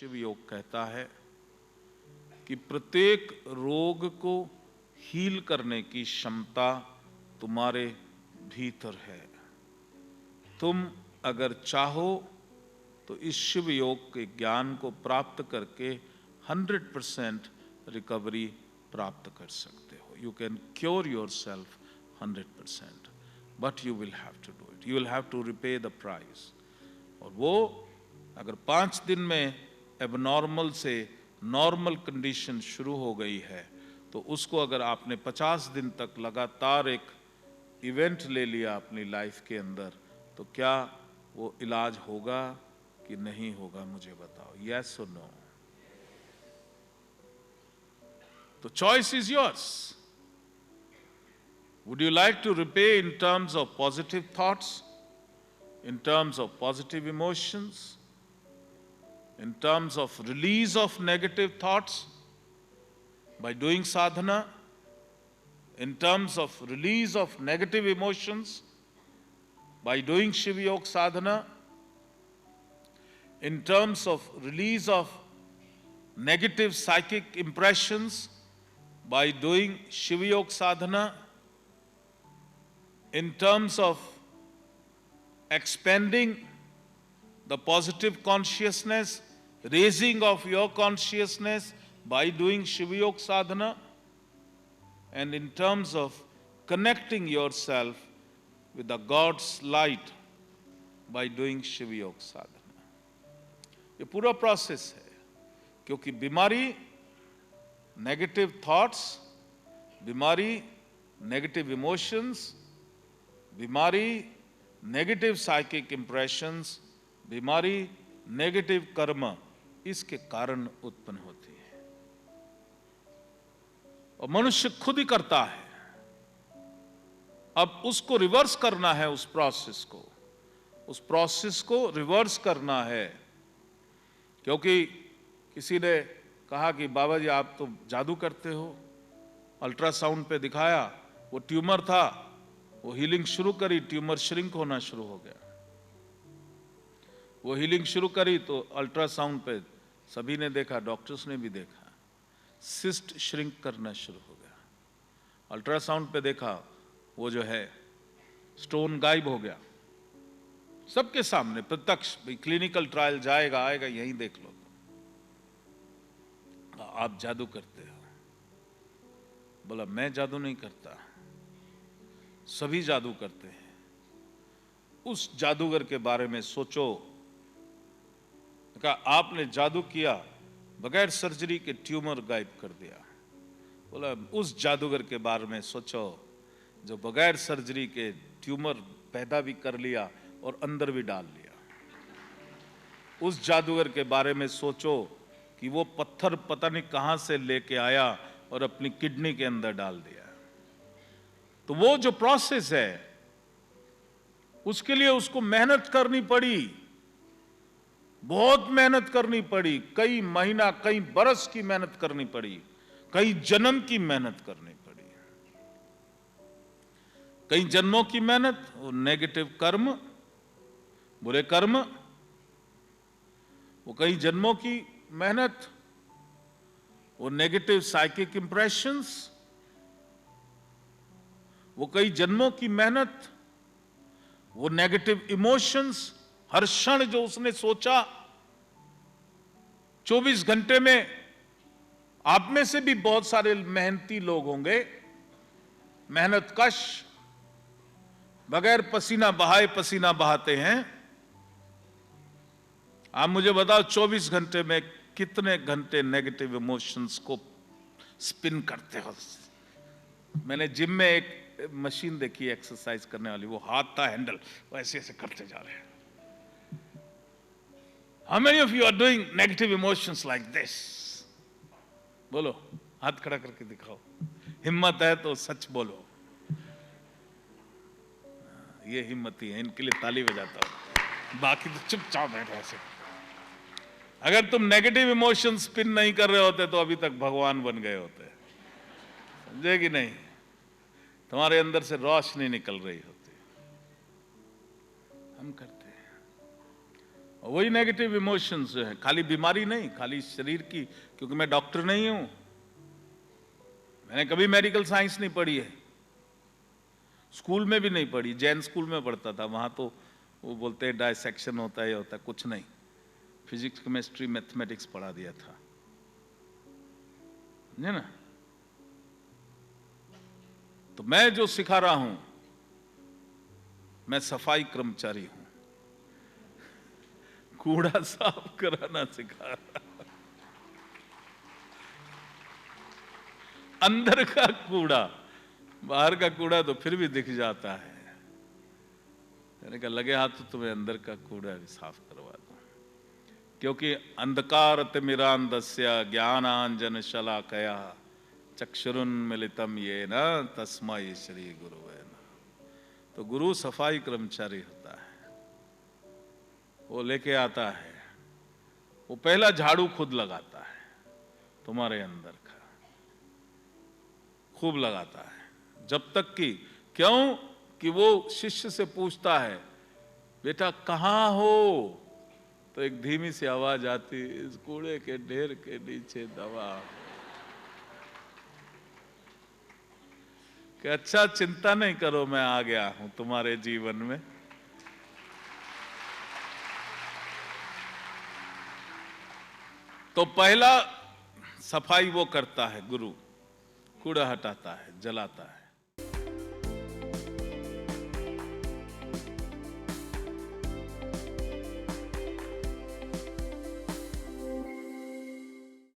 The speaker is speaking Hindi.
शिव योग कहता है कि प्रत्येक रोग को हील करने की क्षमता तुम्हारे भीतर है। तुम अगर चाहो तो इस शिव योग के ज्ञान को प्राप्त करके 100% रिकवरी प्राप्त कर सकते हो। You can cure yourself 100%, but you will have to do it, you will have to repay the price. और वो अगर 5 दिन में एबनॉर्मल से नॉर्मल कंडीशन शुरू हो गई है, तो उसको अगर आपने 50 दिन तक लगातार एक इवेंट ले लिया अपनी लाइफ के अंदर, तो क्या वो इलाज होगा कि नहीं होगा? मुझे बताओ, यस और नो? तो choice is yours. Would you like to repay in terms of positive thoughts, in terms of positive emotions, in terms of release of negative thoughts by doing sadhana, in terms of release of negative emotions by doing Shiva Yoga sadhana, in terms of release of negative psychic impressions by doing Shiva Yoga sadhana, in terms of expanding the positive consciousness, raising of your consciousness by doing Shiva Yoga sadhana, and in terms of connecting yourself with the God's light by doing Shiva Yoga sadhana. ये पूरा प्रोसेस है, क्योंकि बीमारी नेगेटिव थॉट्स, बीमारी नेगेटिव इमोशंस, बीमारी नेगेटिव साइकिक इंप्रेशंस, बीमारी नेगेटिव कर्म, इसके कारण उत्पन्न होती है और मनुष्य खुद ही करता है। अब उसको रिवर्स करना है, उस प्रोसेस को रिवर्स करना है। क्योंकि किसी ने कहा कि बाबा जी आप तो जादू करते हो, अल्ट्रासाउंड पे दिखाया वो ट्यूमर था, वो हीलिंग शुरू करी, ट्यूमर श्रिंक होना शुरू हो गया। वो हीलिंग शुरू करी तो अल्ट्रासाउंड पे सभी ने देखा, डॉक्टर्स ने भी देखा, सिस्ट श्रिंक करना शुरू हो गया। अल्ट्रासाउंड पे देखा वो जो है स्टोन गायब हो गया, सबके सामने प्रत्यक्ष। भाई क्लिनिकल ट्रायल जाएगा आएगा, यहीं देख लो। आप जादू करते हो। बोला मैं जादू नहीं करता, सभी जादू करते हैं। उस जादूगर के बारे में सोचो। कहा आपने जादू किया, बगैर सर्जरी के ट्यूमर गायब कर दिया। बोला उस जादूगर के बारे में सोचो जो बगैर सर्जरी के ट्यूमर पैदा भी कर लिया और अंदर भी डाल लिया। उस जादूगर के बारे में सोचो कि वो पत्थर पता नहीं कहां से लेके आया और अपनी किडनी के अंदर डाल दिया। तो वो जो प्रोसेस है, उसके लिए उसको मेहनत करनी पड़ी, बहुत मेहनत करनी पड़ी, कई महीना कई बरस की मेहनत करनी पड़ी, कई जन्म की मेहनत करनी पड़ी, कई जन्मों की मेहनत। वो नेगेटिव कर्म, बुरे कर्म, वो कई जन्मों की मेहनत, वो नेगेटिव साइकिक इंप्रेशंस, वो कई जन्मों की मेहनत, वो नेगेटिव इमोशंस, हर क्षण जो उसने सोचा। 24 घंटे में आप में से भी बहुत सारे मेहनती लोग होंगे, मेहनत कश, बगैर पसीना बहाए पसीना बहाते हैं। आप मुझे बताओ 24 घंटे में कितने घंटे नेगेटिव इमोशंस को स्पिन करते हो? मैंने जिम में एक मशीन देखी एक्सरसाइज करने वाली, वो हाथ था हैंडल, वो ऐसे ऐसे करते जा रहे हैं। How many of you are doing negative emotions like this? बोलो, हाथ खड़ा करके दिखाओ। हिम्मत है तो सच बोलो। ये हिम्मती है, इनके लिए ताली बजाता हूं, बाकी तो चुपचाप बैठे ऐसे। अगर तुम नेगेटिव इमोशन स्पिन नहीं कर रहे होते तो अभी तक भगवान बन गए होते। समझे कि नहीं? तुम्हारे अंदर से रोशनी निकल रही होती। हम करते हैं। वही नेगेटिव इमोशंस जो है, खाली बीमारी नहीं, खाली शरीर की, क्योंकि मैं डॉक्टर नहीं हूं, मैंने कभी मेडिकल साइंस नहीं पढ़ी है, स्कूल में भी नहीं पढ़ी, जैन स्कूल में पढ़ता था, वहां तो वो बोलते हैं डायसेक्शन होता है, होता है, कुछ नहीं, फिजिक्स केमिस्ट्री मैथमेटिक्स पढ़ा दिया था, है ना। तो मैं जो सिखा रहा हूं, मैं सफाई कर्मचारी हूं, कूड़ा साफ कराना सिखा रहा, अंदर का कूड़ा, बाहर का कूड़ा तो फिर भी दिख जाता है, मैंने कहा लगे हाथ तो तुम्हें अंदर का कूड़ा भी साफ करवा दो, क्योंकि अंधकार तिमिरांधस्य ज्ञानांजन शलाकया चक्षुरुन्मीलितम येन तस्मै श्री गुरुवे नमः। तो गुरु सफाई कर्मचारी होता है, वो लेके आता है, वो पहला झाड़ू खुद लगाता है, तुम्हारे अंदर का खूब लगाता है, जब तक कि, क्यों कि वो शिष्य से पूछता है बेटा कहां हो, तो एक धीमी सी आवाज आती, इस कूड़े के ढेर के नीचे दबा, कि अच्छा चिंता नहीं करो, मैं आ गया हूं तुम्हारे जीवन में। तो पहला सफाई वो करता है, गुरु कूड़ा हटाता है, जलाता है।